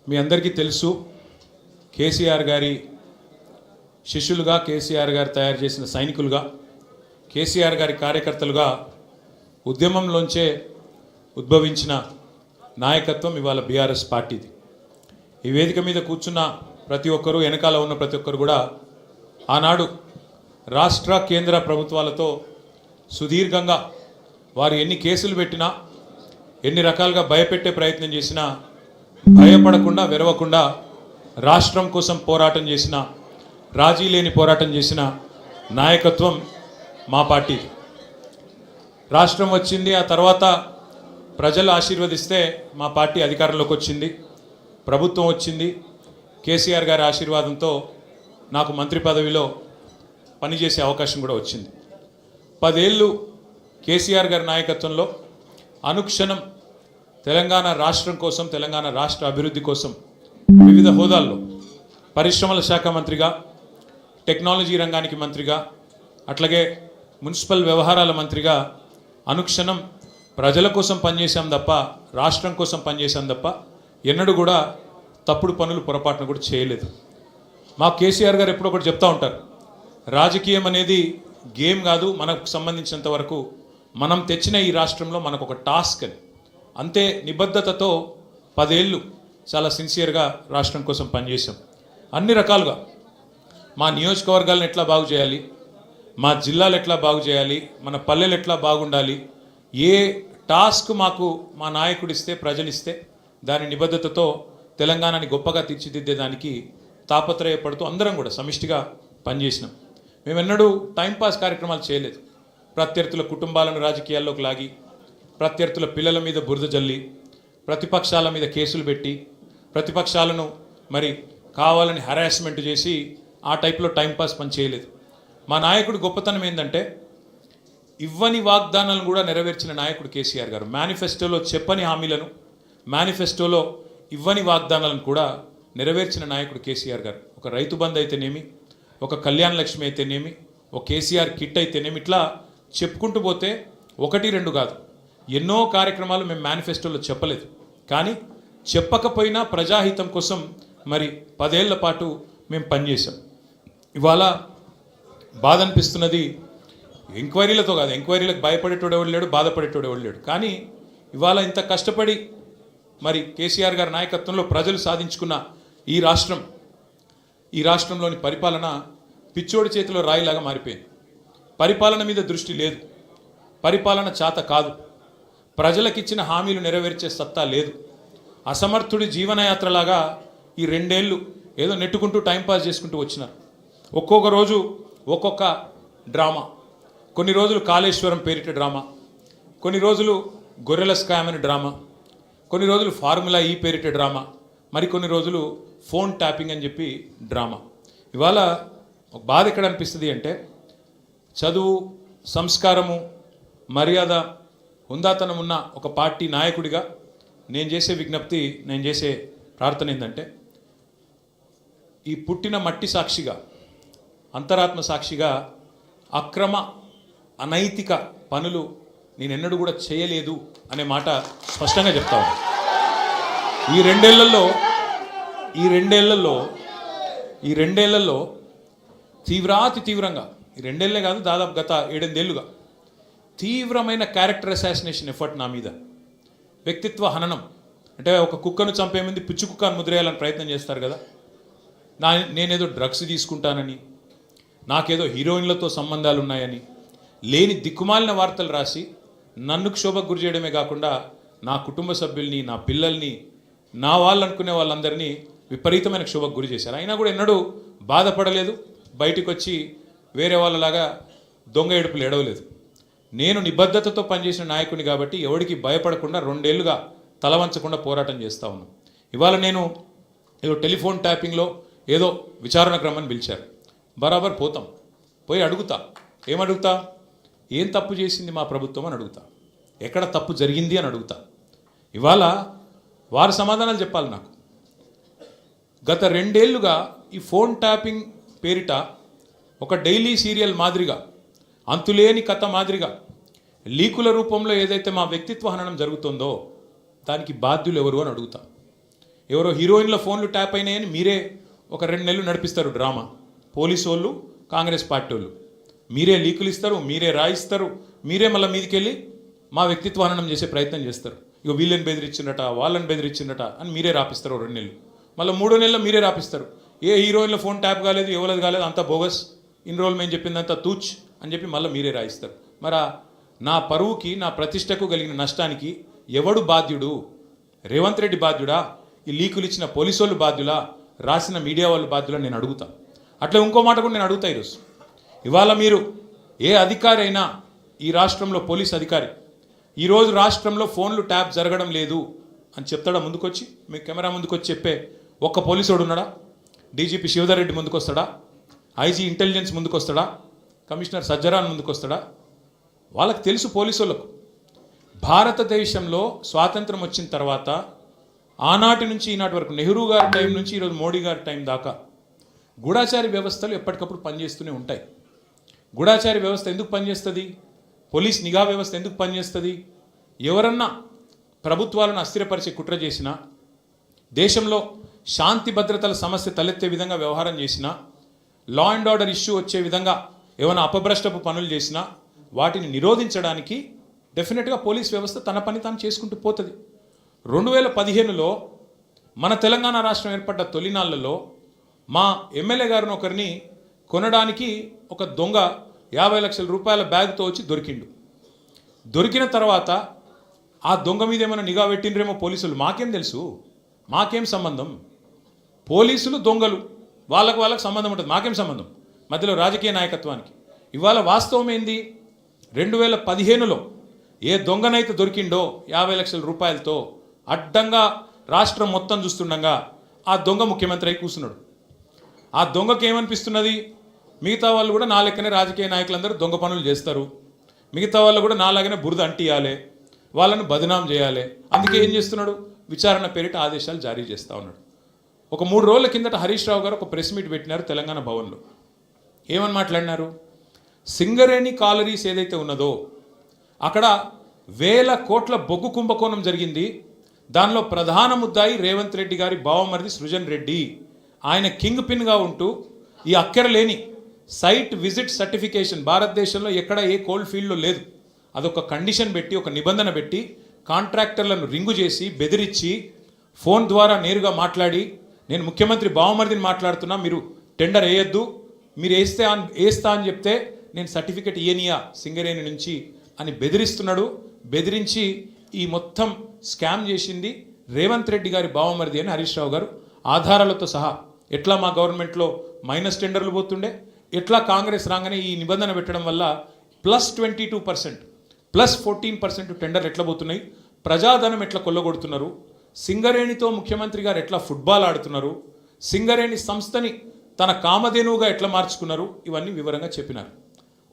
మీ అందరికీ తెలుసు కేసీఆర్ గారి శిష్యులుగా, కేసీఆర్ గారు తయారు చేసిన సైనికులుగా, కేసీఆర్ గారి కార్యకర్తలుగా ఉద్యమంలోంచే ఉద్భవించిన నాయకత్వం ఇవాళ బీఆర్ఎస్ పార్టీది. ఈ వేదిక మీద కూర్చున్న ప్రతి ఒక్కరూ, వెనకాల ఉన్న ప్రతి ఒక్కరు కూడా ఆనాడు రాష్ట్ర కేంద్ర ప్రభుత్వాలతో సుదీర్ఘంగా వారు ఎన్ని కేసులు పెట్టినా, ఎన్ని రకాలుగా భయపెట్టే ప్రయత్నం చేసినా భయపడకుండా, వెరవకుండా రాష్ట్రం కోసం పోరాటం చేసిన, రాజీ లేని పోరాటం చేసిన నాయకత్వం మా పార్టీది. రాష్ట్రం వచ్చింది, ఆ తర్వాత ప్రజలు ఆశీర్వదిస్తే మా పార్టీ అధికారంలోకి వచ్చింది, ప్రభుత్వం వచ్చింది. కేసీఆర్ గారి ఆశీర్వాదంతో నాకు మంత్రి పదవిలో పనిచేసే అవకాశం కూడా వచ్చింది. 10 ఏళ్ళు కేసీఆర్ గారి నాయకత్వంలో అనుక్షణం తెలంగాణ రాష్ట్రం కోసం, తెలంగాణ రాష్ట్ర అభివృద్ధి కోసం వివిధ హోదాల్లో పరిశ్రమల శాఖ మంత్రిగా, టెక్నాలజీ రంగానికి మంత్రిగా, అట్లాగే మున్సిపల్ వ్యవహారాల మంత్రిగా అనుక్షణం ప్రజల కోసం పనిచేశాం తప్ప, రాష్ట్రం కోసం పనిచేశాం తప్ప ఎన్నడూ కూడా తప్పుడు పనులు, పొరపాటును కూడా చేయలేదు. మా కేసీఆర్ గారు ఎప్పుడో ఒకటి చెప్తూ ఉంటారు, రాజకీయం అనేది గేమ్ కాదు, మనకు సంబంధించినంత వరకు మనం తెచ్చిన ఈ రాష్ట్రంలో మనకు ఒక టాస్క్ అని. అంతే నిబద్ధతతో 10 ఏళ్ళు చాలా సిన్సియర్గా రాష్ట్రం కోసం పనిచేసాం. అన్ని రకాలుగా మా నియోజకవర్గాలను ఎట్లా బాగు చేయాలి, మా జిల్లాలు ఎట్లా బాగు చేయాలి, మన పల్లెలు ఎట్లా బాగుండాలి, ఏ టాస్క్ మాకు మా నాయకుడిస్తే, ప్రజలిస్తే దాని నిబద్ధతతో తెలంగాణని గొప్పగా తీర్చిదిద్దేదానికి తాపత్రయపడుతూ అందరం కూడా సమిష్టిగా పనిచేసినాం. మేమెన్నడూ టైంపాస్ కార్యక్రమాలు చేయలేదు. ప్రత్యర్థుల కుటుంబాలను రాజకీయాల్లోకి లాగి, ప్రత్యర్థుల పిల్లల మీద బురద జల్లి, ప్రతిపక్షాల మీద కేసులు పెట్టి, ప్రతిపక్షాలను మరి కావాలని హరాస్మెంట్ చేసి ఆ టైప్లో టైంపాస్ పని చేయలేదు. మా నాయకుడు గొప్పతనం ఏంటంటే ఇవ్వని వాగ్దానాలను కూడా నెరవేర్చిన నాయకుడు కేసీఆర్ గారు. మేనిఫెస్టోలో చెప్పని హామీలను, మేనిఫెస్టోలో ఇవ్వని వాగ్దానాలను కూడా నెరవేర్చిన నాయకుడు కేసీఆర్ గారు. ఒక రైతు బంధు అయితేనేమి, ఒక కళ్యాణ లక్ష్మి అయితేనేమి, ఒక కేసీఆర్ కిట్ అయితేనేమి, ఇట్లా చెప్పుకుంటూ పోతే 1, 2 కాదు, ఎన్నో కార్యక్రమాలు మేము మేనిఫెస్టోలో చెప్పలేదు. కానీ చెప్పకపోయినా ప్రజాహితం కోసం మరి 10 ఏళ్ల పాటు మేము పనిచేసాం. ఇవాళ బాధ అనిపిస్తున్నది, ఎంక్వైరీలతో కాదు, ఎంక్వైరీలకు భయపడేటోడు ఎవడు లేడు, బాధపడేటోడు ఎవడు లేడు. కానీ ఇవాళ ఇంత కష్టపడి మరి కేసీఆర్ గారి నాయకత్వంలో ప్రజలు సాధించుకున్న ఈ రాష్ట్రంలోని పరిపాలన పిచ్చోడి చేతిలో రాయిలాగా మారిపోయింది. పరిపాలన మీద దృష్టి లేదు, పరిపాలన చేత కాదు, ప్రజలకిచ్చిన హామీలు నెరవేర్చే సత్తా లేదు. అసమర్థుడి జీవనయాత్రలాగా ఈ 2 ఏళ్ళు ఏదో నెట్టుకుంటూ టైంపాస్ చేసుకుంటూ వచ్చినారు. ఒక్కొక్క రోజు ఒక్కొక్క డ్రామా. కొన్ని రోజులు కాళేశ్వరం పేరిట డ్రామా, కొన్ని రోజులు గొర్రెల స్కామ్ అని డ్రామా, కొన్ని రోజులు ఫార్ములా ఈ పేరిట డ్రామా, మరికొన్ని రోజులు ఫోన్ ట్యాపింగ్ అని చెప్పి డ్రామా. ఇవాళ ఒక బాధ ఎక్కడ అనిపిస్తుంది అంటే, చదువు, సంస్కారము, మర్యాద, హుందాతనం ఉన్న ఒక పార్టీ నాయకుడిగా నేను చేసే విజ్ఞప్తి, నేను చేసే ప్రార్థన ఏంటంటే, ఈ పుట్టిన మట్టి సాక్షిగా, అంతరాత్మ సాక్షిగా అక్రమ, అనైతిక పనులు నేను ఎన్నడూ కూడా చేయలేదు అనే మాట స్పష్టంగా చెప్తా ఉన్నాను. ఈ రెండేళ్లలో తీవ్రంగా, ఈ 2 ఏళ్లే కాదు, దాదాపు గత 7-8 ఏళ్ళుగా తీవ్రమైన క్యారెక్టర్ అసాసినేషన్ ఎఫర్ట్ నా మీద, వ్యక్తిత్వ హననం. అంటే ఒక కుక్కను చంపే ముందు పిచ్చి కుక్కను ముద్రేయాలని ప్రయత్నం చేస్తారు కదా, నేనేదో డ్రగ్స్ తీసుకుంటానని, నాకేదో హీరోయిన్లతో సంబంధాలు ఉన్నాయని, లేని దిక్కుమాలిన వార్తలు రాసి నన్ను క్షోభకు గురి చేయడమే కాకుండా నా కుటుంబ సభ్యుల్ని, నా పిల్లల్ని, నా వాళ్ళు అనుకునే వాళ్ళందరినీ విపరీతమైన క్షోభకు గురి చేశారు. అయినా కూడా ఎన్నడూ బాధపడలేదు, బయటకు వచ్చి వేరే వాళ్ళలాగా దొంగ ఏడుపులు ఎడవలేదు. నేను నిబద్ధతతో పనిచేసిన నాయకుడిని కాబట్టి ఎవడికి భయపడకుండా 2 ఏళ్ళుగా తలవంచకుండా పోరాటం చేస్తూ ఉన్నాను. ఇవాళ నేను ఏదో టెలిఫోన్ ట్యాపింగ్లో ఏదో విచారణకు రమ్మని పిలిచారు, బరాబర్ పోతాం, పోయి అడుగుతా. ఏమడుగుతా? ఏం తప్పు చేసింది మా ప్రభుత్వం అని అడుగుతా, ఎక్కడ తప్పు జరిగింది అని అడుగుతా. ఇవాళ వారు సమాధానాలు చెప్పాలి నాకు. గత 2 ఏళ్ళుగా ఈ ఫోన్ ట్యాపింగ్ పేరిట ఒక డైలీ సీరియల్ మాదిరిగా, అంతులేని కథ మాదిరిగా లీకుల రూపంలో ఏదైతే మా వ్యక్తిత్వ హననం జరుగుతుందో దానికి బాధ్యులు ఎవరు అని అడుగుతా. ఎవరో హీరోయిన్ల ఫోన్లు ట్యాప్ అయినాయని మీరే ఒక 2 నెలలు నడిపిస్తారు డ్రామా. పోలీసు వాళ్ళు, కాంగ్రెస్ పార్టీ వాళ్ళు మీరే లీకులు ఇస్తారు, మీరే రాయిస్తారు, మీరే మళ్ళీ మీదికి వెళ్ళి మా వ్యక్తిత్వాహనం చేసే ప్రయత్నం చేస్తారు. ఇక వీళ్ళని బెదిరించిందట, వాళ్ళని బెదిరించిందట అని మీరే రాపిస్తారు 2 నెలలు. మళ్ళీ 3వ నెలలో మీరే రాపిస్తారు. ఏ హీరోయిన్ల ఫోన్ ట్యాప్ కాలేదు, ఎవరిది కాలేదు, అంతా బోగస్, ఇన్ని రోజులు మేము చెప్పిందంతా తూచ్ అని చెప్పి మళ్ళీ మీరే రాయిస్తారు. మరి నా పరువుకి, నా ప్రతిష్టకు కలిగిన నష్టానికి ఎవడు బాధ్యుడు? రేవంత్ రెడ్డి బాధ్యుడా? ఈ లీకులు ఇచ్చిన పోలీసు వాళ్ళు బాధ్యులా? రాసిన మీడియా వాళ్ళు బాధ్యులా? నేను అడుగుతా. అట్లా ఇంకో మాట కూడా నేను అడుగుతా. ఈరోజు ఇవాళ మీరు ఏ అధికారి అయినా, ఈ రాష్ట్రంలో పోలీస్ అధికారి ఈరోజు రాష్ట్రంలో ఫోన్లు ట్యాప్ జరగడం లేదు అని చెప్తాడా? ముందుకొచ్చి మీ కెమెరా ముందుకొచ్చి చెప్పే ఒక్క పోలీసుడు ఉన్నాడా? డీజీపీ శివధర్ రెడ్డి ముందుకు వస్తాడా? ఐజీ ఇంటెలిజెన్స్ ముందుకు వస్తాడా? కమిషనర్ సజ్జరాన్ ముందుకు వస్తాడా? వాళ్ళకి తెలుసు పోలీసు వాళ్ళకు. భారతదేశంలో స్వాతంత్రం వచ్చిన తర్వాత ఆనాటి నుంచి ఈనాటి వరకు, నెహ్రూ గారి టైం నుంచి ఈరోజు మోడీ గారి టైం దాకా గూఢాచారి వ్యవస్థలు ఎప్పటికప్పుడు పనిచేస్తూనే ఉంటాయి. గూఢాచారి వ్యవస్థ ఎందుకు పనిచేస్తుంది? పోలీస్ నిఘా వ్యవస్థ ఎందుకు పనిచేస్తుంది? ఎవరన్నా ప్రభుత్వాలను అస్థిరపరిచే కుట్ర చేసినా, దేశంలో శాంతి భద్రతల సమస్య తలెత్తే విధంగా వ్యవహారం చేసినా, లా అండ్ ఆర్డర్ ఇష్యూ వచ్చే విధంగా ఏమైనా అపభ్రష్టపు పనులు చేసినా వాటిని నిరోధించడానికి డెఫినెట్గా పోలీస్ వ్యవస్థ తన పని తాను చేసుకుంటూ పోతుంది. 2015లో మన తెలంగాణ రాష్ట్రం ఏర్పడ్డ తొలినాళ్లలో మా ఎమ్మెల్యే గారిని ఒకరిని కొనడానికి ఒక దొంగ 50 లక్షల రూపాయల బ్యాగ్తో వచ్చి దొరికిండు. దొరికిన తర్వాత ఆ దొంగ మీద ఏమైనా నిఘా పెట్టిండ్రేమో పోలీసులు. మాకేం తెలుసు? మాకేం సంబంధం? పోలీసులు దొంగలు, వాళ్ళకు సంబంధం ఉంటుంది, మాకేం సంబంధం? మధ్యలో రాజకీయ నాయకత్వానికి. ఇవాళ వాస్తవం ఏంది? 2015లో ఏ దొంగనైతే దొరికిండో 50 లక్షల రూపాయలతో అడ్డంగా రాష్ట్రం మొత్తం చూస్తుండగా ఆ దొంగ ముఖ్యమంత్రి అయి కూర్చున్నాడు. ఆ దొంగకి ఏమనిపిస్తున్నది? మిగతా వాళ్ళు కూడా నా లెక్కనే రాజకీయ నాయకులందరూ దొంగ పనులు చేస్తారు, మిగతా వాళ్ళు కూడా నాలాగనే బురద అంటియాలి, వాళ్ళను బదనాం చేయాలి. అందుకే ఏం చేస్తున్నాడు? విచారణ పేరిట ఆదేశాలు జారీ చేస్తూ ఉన్నాడు. ఒక 3 రోజుల కిందట హరీష్ రావు గారు ఒక ప్రెస్ మీట్ పెట్టినారు తెలంగాణ భవన్లో. ఏమని మాట్లాడినారు? సింగరేణి కాలరీస్ ఏదైతే ఉన్నదో అక్కడ 1000 కోట్ల బొగ్గు కుంభకోణం జరిగింది. దానిలో ప్రధాన ముద్దాయి రేవంత్ రెడ్డి గారి బావమరిది సృజన్ రెడ్డి. ఆయన కింగ్ పిన్గా ఉంటూ ఈ అక్కరలేని సైట్ విజిట్ సర్టిఫికేషన్ భారతదేశంలో ఎక్కడ ఏ కోల్డ్ ఫీల్డ్లో లేదు. అదొక కండిషన్ పెట్టి, ఒక నిబంధన పెట్టి కాంట్రాక్టర్లను రింగు చేసి బెదిరించి ఫోన్ ద్వారా నేరుగా మాట్లాడి, నేను ముఖ్యమంత్రి బావమరిదిని మాట్లాడుతున్నా, మీరు టెండర్ వేయొద్దు, మీరు వేస్తా అని చెప్తే నేను సర్టిఫికెట్ ఇయనియా సింగరేణి నుంచి అని బెదిరిస్తున్నాడు. బెదిరించి ఈ మొత్తం స్కామ్ చేసింది రేవంత్ రెడ్డి గారి బావమరిది అని హరీష్ రావు గారు ఆధారాలతో సహా, ఎట్లా మా గవర్నమెంట్లో మైనస్ టెండర్లు పోతుండే, ఎట్లా కాంగ్రెస్ రాగానే ఈ నిబంధన పెట్టడం వల్ల +22% +14% టెండర్లు ఎట్లా పోతున్నాయి, ప్రజాధనం ఎట్లా కొల్లగొడుతున్నారు, సింగరేణితో ముఖ్యమంత్రి గారు ఎట్లా ఫుట్బాల్ ఆడుతున్నారు, సింగరేణి సంస్థని తన కామధేనువుగా ఎట్లా మార్చుకున్నారు, ఇవన్నీ వివరంగా చెప్పినారు.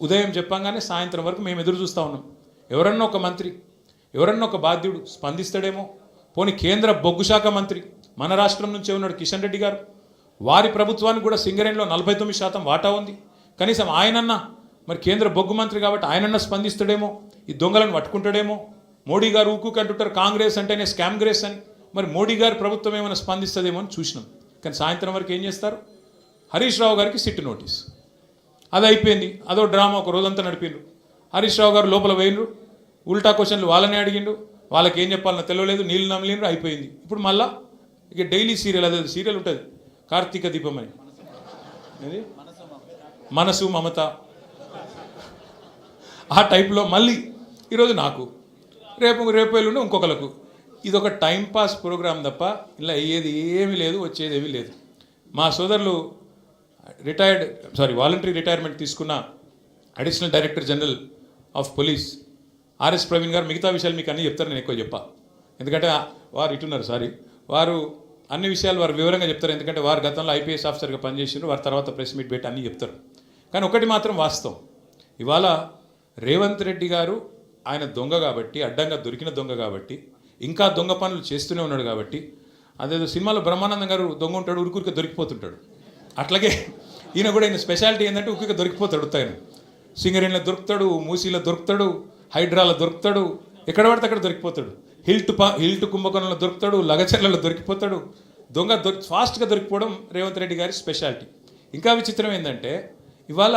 ఉదయం చెప్పంగానే సాయంత్రం వరకు మేము ఎదురు చూస్తూ ఉన్నాం. ఎవరన్నా ఒక మంత్రి, ఎవరన్నా ఒక బాధ్యుడు స్పందిస్తాడేమో. పోనీ కేంద్ర బొగ్గు శాఖ మంత్రి మన రాష్ట్రం నుంచే ఉన్నాడు కిషన్ రెడ్డి గారు, వారి ప్రభుత్వానికి కూడా సింగరేణిలో 49% వాటా ఉంది. కనీసం ఆయనన్నా, మరి కేంద్ర బొగ్గు మంత్రి కాబట్టి ఆయనన్నా స్పందిస్తాడేమో, ఈ దొంగలను పట్టుకుంటాడేమో. మోడీ గారు ఊకుకంటుంటారు కాంగ్రెస్ అంటేనే స్కామ్ గ్రేస్ అని, మరి మోడీ గారి ప్రభుత్వం ఏమైనా స్పందిస్తుందేమో అని చూసినాం. కానీ సాయంత్రం వరకు ఏం చేస్తారు? హరీష్ రావు గారికి సిట్ నోటీస్. అది అయిపోయింది, అదో డ్రామా ఒక రోజంతా నడిపిండ్రు. హరీష్ రావు గారు లోపల పోయినరు, ఉల్టా క్వశ్చన్లు వాళ్ళని అడిగిండు, వాళ్ళకి ఏం చెప్పాలన్నా తెలియలేదు, నీళ్ళు నమ్మలేరు, అయిపోయింది. ఇప్పుడు మళ్ళా ఇక డైలీ సీరియల్, అదే సీరియల్ ఉంటుంది కార్తీక దీపం అని, మనసు మమత, ఆ టైప్లో మళ్ళీ ఈరోజు నాకు, రేపు ఎల్లుండి ఇంకొకరికి. ఇది ఒక టైంపాస్ ప్రోగ్రాం తప్ప ఇలా అయ్యేది ఏమీ లేదు, వచ్చేది ఏమీ లేదు. మా సోదరులు వాలంటరీ రిటైర్మెంట్ తీసుకున్న additional director general of police RS Praveen గారు మిగతా విషయాలు మీకు అన్నీ చెప్తారు, నేను ఎక్కువ చెప్పా. ఎందుకంటే వారు ఇటున్నారు, వారు అన్ని విషయాలు వారు వివరంగా చెప్తారు. ఎందుకంటే వారు గతంలో ఐపీఎస్ ఆఫీసర్గా పనిచేసారు, వారి తర్వాత ప్రెస్ మీట్ పెట్టి అన్నీ చెప్తారు. కానీ ఒకటి మాత్రం వాస్తవం, ఇవాళ రేవంత్ రెడ్డి గారు ఆయన దొంగ కాబట్టి, అడ్డంగా దొరికిన దొంగ కాబట్టి, ఇంకా దొంగ పనులు చేస్తూనే ఉన్నాడు కాబట్టి, అదేదో సినిమాలో బ్రహ్మానందం గారు దొంగ ఉంటాడు, ఉరికురిక దొరికిపోతుంటాడు. అట్లాగే ఈయన కూడా, ఈయన స్పెషాలిటీ ఏంటంటే ఉరికిక దొరికిపోతాడు. ఆయన సింగరేణిలో దొరుకుతాడు, మూసీలో దొరుకుతాడు, హైడ్రాలో దొరుకుతాడు, ఎక్కడ పడితే అక్కడ దొరికిపోతాడు. హిల్ట్ కుంభకోణంలో దొరుకుతాడు, లగచర్లలో దొరికిపోతాడు. ఫాస్ట్గా దొరికిపోవడం రేవంత్ రెడ్డి గారి స్పెషాలిటీ. ఇంకా విచిత్రం ఏంటంటే ఇవాళ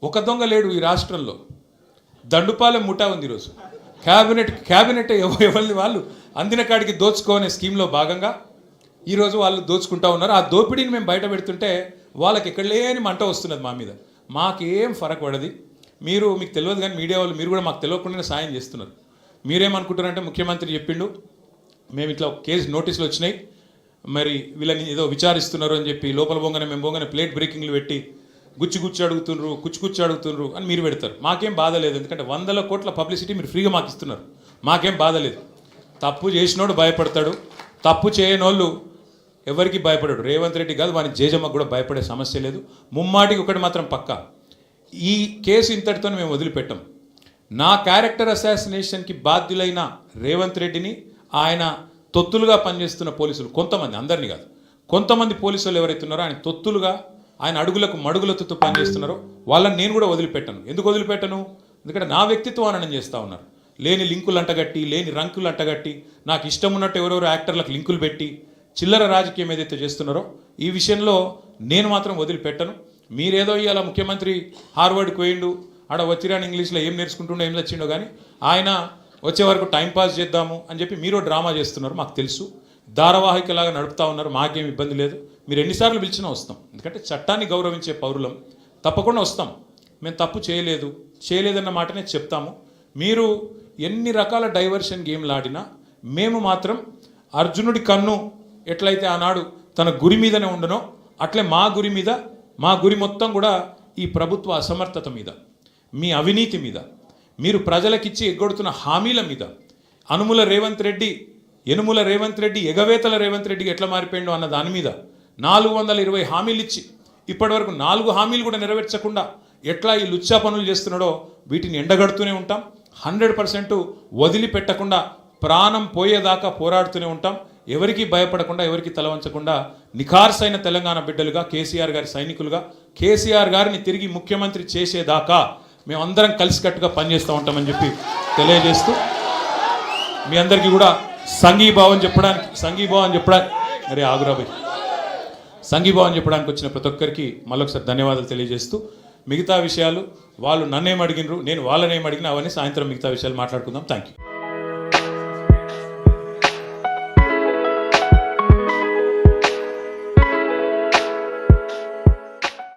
ఒక దొంగ లేడు ఈ రాష్ట్రంలో, దండుపాలెం ముఠా ఉంది ఈరోజు. క్యాబినెట్ ఎవరిని వాళ్ళు అందిన కాడికి దోచుకోనే స్కీమ్లో భాగంగా ఈరోజు వాళ్ళు దోచుకుంటా ఉన్నారు. ఆ దోపిడీని మేము బయట పెడుతుంటే వాళ్ళకి ఎక్కడ లేని మంట వస్తున్నది మా మీద. మాకేం ఫరక్ పడది. మీకు తెలియదు కానీ మీడియా వాళ్ళు మీరు కూడా మాకు తెలియకుండానే సాయం చేస్తున్నారు. మీరేమనుకుంటారంటే ముఖ్యమంత్రి చెప్పిండు మేము ఇట్లా కేసు నోటీసులు వచ్చినాయి, మరి వీళ్ళని ఏదో విచారిస్తున్నారు అని చెప్పి లోపల మేము బొంగనే ప్లేట్ బ్రేకింగ్లు పెట్టి కుచ్చి అడుగుతుండ్రు అని మీరు పెడతారు. మాకేం బాధ లేదు, ఎందుకంటే 100 కోట్ల పబ్లిసిటీ మీరు ఫ్రీగా మాకు ఇస్తున్నారు. మాకేం బాధ లేదు. తప్పు చేసినోడు భయపడతాడు, తప్పు చేయనోళ్ళు ఎవరికి భయపడాడు. రేవంత్ రెడ్డి కాదు, వాని జేజమ్మకు కూడా భయపడే సమస్య లేదు. ముమ్మాటికి ఒకటి మాత్రం పక్కా, ఈ కేసు ఇంతటితో మేము వదిలిపెట్టాం. నా క్యారెక్టర్ అసాసినేషన్కి బాధ్యులైన రేవంత్ రెడ్డిని ఆయన తొత్తులుగా పనిచేస్తున్న పోలీసులు కొంతమంది, అందరినీ కాదు, కొంతమంది పోలీసులు ఎవరైతున్నారో ఆయన తొత్తులుగా ఆయన అడుగులకు మడుగులతో పనిచేస్తున్నారో వాళ్ళని నేను కూడా వదిలిపెట్టాను. ఎందుకు వదిలిపెట్టను? ఎందుకంటే నా వ్యక్తిత్వాన్ని చేస్తూ ఉన్నారు. లేని లింకులు అంటగట్టి, లేని రంకులు అంటగట్టి, నాకు ఇష్టం ఉన్నట్టు ఎవరెవరో యాక్టర్లకు లింకులు పెట్టి చిల్లర రాజకీయం ఏదైతే చేస్తున్నారో ఈ విషయంలో నేను మాత్రం వదిలిపెట్టను. మీరేదో ఇవాళ ముఖ్యమంత్రి హార్వర్డ్కి పోయిండు, ఆడ వచ్చిరాని ఇంగ్లీష్లో ఏం నేర్చుకుంటుండో ఏం తెచ్చిండో కానీ ఆయన వచ్చే వరకు టైంపాస్ చేద్దాము అని చెప్పి మీరు డ్రామా చేస్తున్నారు. మాకు తెలుసు, ధారావాహికలాగా నడుపుతూ ఉన్నారు. మాకేం ఇబ్బంది లేదు. మీరు ఎన్నిసార్లు పిలిచినా వస్తాం, ఎందుకంటే చట్టాన్ని గౌరవించే పౌరులం. తప్పకుండా వస్తాం. మేము తప్పు చేయలేదన్న మాటనే చెప్తాము. మీరు ఎన్ని రకాల డైవర్షన్ గేమ్లు ఆడినా మేము మాత్రం అర్జునుడి కన్ను ఎట్లయితే ఆనాడు తన గురి మీదనే ఉండనో అట్లే మా గురి మొత్తం కూడా ఈ ప్రభుత్వ అసమర్థత మీద, మీ అవినీతి మీద, మీరు ప్రజలకిచ్చి ఎగ్గొడుతున్న హామీల మీద, యనుమల రేవంత్ రెడ్డి ఎగవేతల రేవంత్ రెడ్డికి ఎట్లా మారిపోయిండో అన్న దాని మీద 420 హామీలు ఇచ్చి ఇప్పటివరకు 4 హామీలు కూడా నెరవేర్చకుండా ఎట్లా ఈ లుచ్చా పనులు చేస్తున్నాడో వీటిని ఎండగడుతూనే ఉంటాం. 100% వదిలిపెట్టకుండా ప్రాణం పోయేదాకా పోరాడుతూనే ఉంటాం. ఎవరికి భయపడకుండా, ఎవరికి తలవంచకుండా నిఖార్సైన తెలంగాణ బిడ్డలుగా, కేసీఆర్ గారి సైనికులుగా, కేసీఆర్ గారిని తిరిగి ముఖ్యమంత్రి చేసేదాకా మేమందరం కలిసికట్టుగా పనిచేస్తూ ఉంటామని చెప్పి తెలియజేస్తూ మీ అందరికీ కూడా సంఘీభావం చెప్పడానికి వచ్చిన ప్రతి ఒక్కరికి మళ్ళొకసారి ధన్యవాదాలు తెలియజేస్తూ, మిగతా విషయాలు వాళ్ళు నన్నేం అడిగినరు, నేను వాళ్ళనేం అడిగినా అవన్నీ సాయంత్రం మిగతా విషయాలు మాట్లాడుకుందాం. Thank you.